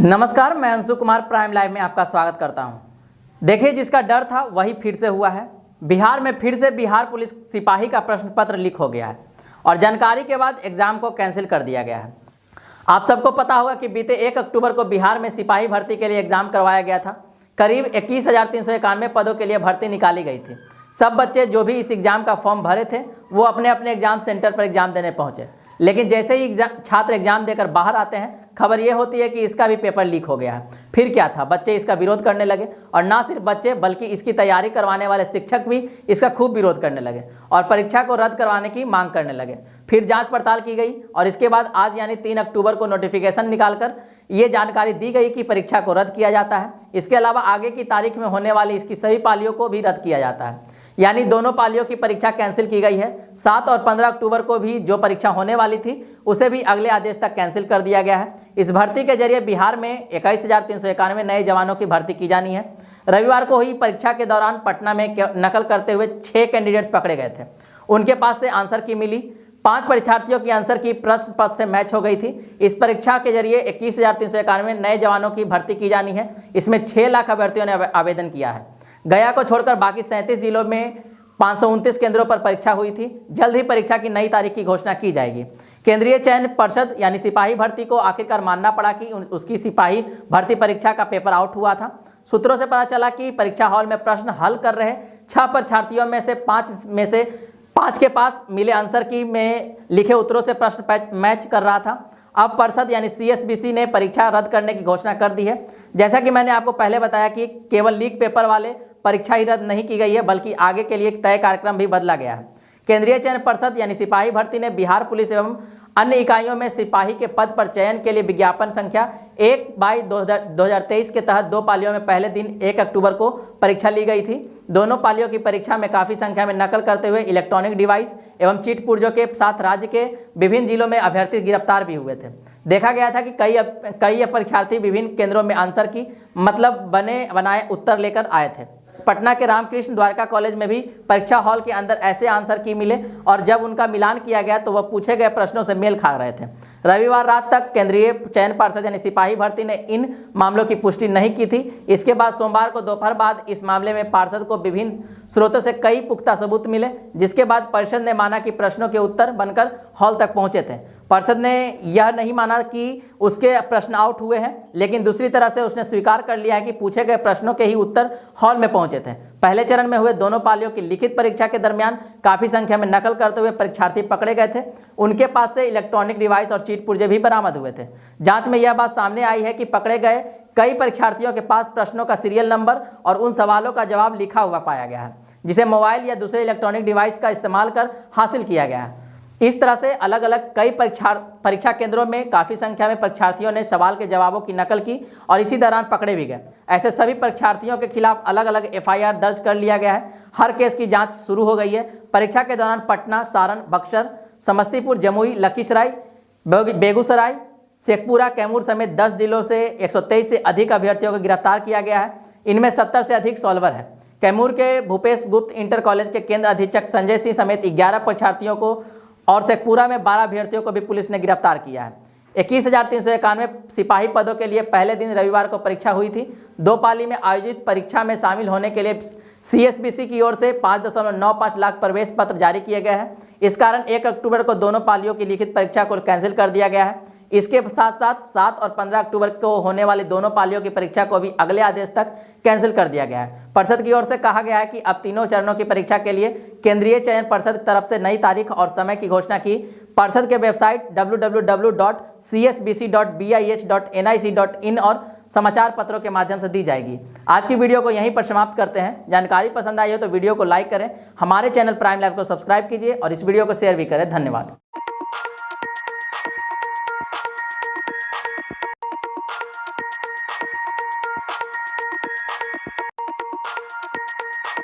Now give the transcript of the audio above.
नमस्कार, मैं Anshu Kumar prime live में आपका स्वागत करता हूं। देखिए, जिसका डर था वही फिर से हुआ है। बिहार में फिर से बिहार पुलिस सिपाही का प्रश्न पत्र लीक हो गया है और जानकारी के बाद एग्जाम को कैंसिल कर दिया गया है। आप सबको पता होगा कि बीते 1 अक्टूबर को बिहार में सिपाही भर्ती के लिए एग्जाम करवाया गया था। करीब 21,391 पदों के लिए भर्ती निकाली गई थी। सब बच्चे जो भी इस एग्जाम का फॉर्म भरे थे वो अपने अपने एग्जाम सेंटर पर एग्जाम देने पहुंचे, लेकिन जैसे ही छात्र एग्जाम देकर बाहर आते हैं, खबर ये होती है कि इसका भी पेपर लीक हो गया है। फिर क्या था, बच्चे इसका विरोध करने लगे और ना सिर्फ बच्चे बल्कि इसकी तैयारी करवाने वाले शिक्षक भी इसका खूब विरोध करने लगे और परीक्षा को रद्द करवाने की मांग करने लगे। फिर जांच पड़ताल की गई और इसके बाद आज यानी 3 अक्टूबर को नोटिफिकेशन निकालकर ये जानकारी दी गई कि परीक्षा को रद्द किया जाता है। इसके अलावा आगे की तारीख में होने वाली इसकी सभी पालियों को भी रद्द किया जाता है, यानी दोनों पालियों की परीक्षा कैंसिल की गई है। 7 और 15 अक्टूबर को भी जो परीक्षा होने वाली थी उसे भी अगले आदेश तक कैंसिल कर दिया गया है। इस भर्ती के जरिए बिहार में 21,391 नए जवानों की भर्ती की जानी है। रविवार को हुई परीक्षा के दौरान पटना में नकल करते हुए 6 कैंडिडेट्स पकड़े गए थे। उनके पास से आंसर की मिली। 5 परीक्षार्थियों की आंसर की प्रश्न पत्र से मैच हो गई थी। इस परीक्षा के जरिए 21,391 नए जवानों की भर्ती की जानी है। इसमें 6 लाख अभ्यर्थियों ने आवेदन किया है। गया को छोड़कर बाकी 37 जिलों में 529 केंद्रों पर परीक्षा हुई थी। जल्द ही परीक्षा की नई तारीख की घोषणा की जाएगी। केंद्रीय चयन पर्षद यानी सिपाही भर्ती को आखिरकार मानना पड़ा कि उसकी सिपाही भर्ती परीक्षा का पेपर आउट हुआ था। सूत्रों से पता चला कि परीक्षा हॉल में प्रश्न हल कर रहे 6 परीक्षार्थियों में से 5 के पास मिले आंसर की में लिखे उत्तरों से प्रश्न मैच कर रहा था। अब पर्षद यानी CSBC ने परीक्षा रद्द करने की घोषणा कर दी है। जैसा कि मैंने आपको पहले बताया कि केवल लीक पेपर वाले परीक्षा ही रद्द नहीं की गई है, बल्कि आगे के लिए एक तय कार्यक्रम भी बदला गया है। केंद्रीय चयन पर्षद यानी सिपाही भर्ती ने बिहार पुलिस एवं अन्य इकाइयों में सिपाही के पद पर चयन के लिए विज्ञापन संख्या 1/2023 के तहत 2 पालियों में पहले दिन 1 अक्टूबर को परीक्षा ली गई थी। दोनों पालियों की परीक्षा में काफ़ी संख्या में नकल करते हुए इलेक्ट्रॉनिक डिवाइस एवं चीट पुर्जों के साथ राज्य के विभिन्न जिलों में अभ्यर्थी गिरफ्तार भी हुए थे। देखा गया था कि कई परीक्षार्थी विभिन्न केंद्रों में आंसर की मतलब बनाए उत्तर लेकर आए थे। पटना के रामकृष्ण द्वारका कॉलेज में भी परीक्षा हॉल के अंदर ऐसे आंसर की मिले और जब उनका मिलान किया गया तो वह पूछे गए प्रश्नों से मेल खा रहे थे। रविवार रात तक केंद्रीय चयन पर्षद यानी सिपाही भर्ती ने इन मामलों की पुष्टि नहीं की थी। इसके बाद सोमवार को दोपहर बाद इस मामले में पार्षद को विभिन्न स्रोतों से कई पुख्ता सबूत मिले, जिसके बाद परिषद ने माना कि प्रश्नों के उत्तर बनकर हॉल तक पहुंचे थे। परिषद ने यह नहीं माना कि उसके प्रश्न आउट हुए हैं, लेकिन दूसरी तरह से उसने स्वीकार कर लिया है कि पूछे गए प्रश्नों के ही उत्तर हॉल में पहुंचे थे। पहले चरण में हुए दोनों पालियों की लिखित परीक्षा के दरमियान काफी संख्या में नकल करते हुए परीक्षार्थी पकड़े गए थे। उनके पास से इलेक्ट्रॉनिक डिवाइस और चीट पुर्जे भी बरामद हुए थे। जांच में यह बात सामने आई है कि पकड़े गए कई परीक्षार्थियों के पास प्रश्नों का सीरियल नंबर और उन सवालों का जवाब लिखा हुआ पाया गया है, जिसे मोबाइल या दूसरे इलेक्ट्रॉनिक डिवाइस का इस्तेमाल कर हासिल किया गया है। इस तरह से अलग अलग कई परीक्षा केंद्रों में काफ़ी संख्या में परीक्षार्थियों ने सवाल के जवाबों की नकल की और इसी दौरान पकड़े भी गए। ऐसे सभी परीक्षार्थियों के खिलाफ अलग अलग FIR दर्ज कर लिया गया है। हर केस की जांच शुरू हो गई है। परीक्षा के दौरान पटना, सारण, बक्सर, समस्तीपुर, जमुई, लखीसराय, बेगूसराय, शेखपुरा, कैमूर समेत 10 जिलों से 123 से अधिक अभ्यर्थियों को गिरफ्तार किया गया है। इनमें 70 से अधिक सॉल्वर है। कैमूर के भूपेश गुप्त इंटर कॉलेज के केंद्र अधीक्षक संजय सिंह समेत 11 परीक्षार्थियों को और शेखपुरा में 12 अभ्यर्थियों को भी पुलिस ने गिरफ्तार किया है। 21,391 सिपाही पदों के लिए पहले दिन रविवार को परीक्षा हुई थी। 2 पाली में आयोजित परीक्षा में शामिल होने के लिए CSBC की ओर से 5.95 लाख प्रवेश पत्र जारी किए गए हैं। इस कारण 1 अक्टूबर को दोनों पालियों की लिखित परीक्षा को कैंसिल कर दिया गया है। इसके साथ साथ 7 और 15 अक्टूबर को होने वाली दोनों पालियों की परीक्षा को भी अगले आदेश तक कैंसिल कर दिया गया है। परिषद की ओर से कहा गया है कि अब तीनों चरणों की परीक्षा के लिए केंद्रीय चयन परिषद की तरफ से नई तारीख और समय की घोषणा की परिषद के वेबसाइट www.csbc.bih.nic.in और समाचार पत्रों के माध्यम से दी जाएगी। आज की वीडियो को यहीं पर समाप्त करते हैं। जानकारी पसंद आई हो तो वीडियो को लाइक करें, हमारे चैनल प्राइम लाइव को सब्सक्राइब कीजिए और इस वीडियो को शेयर भी करें। धन्यवाद।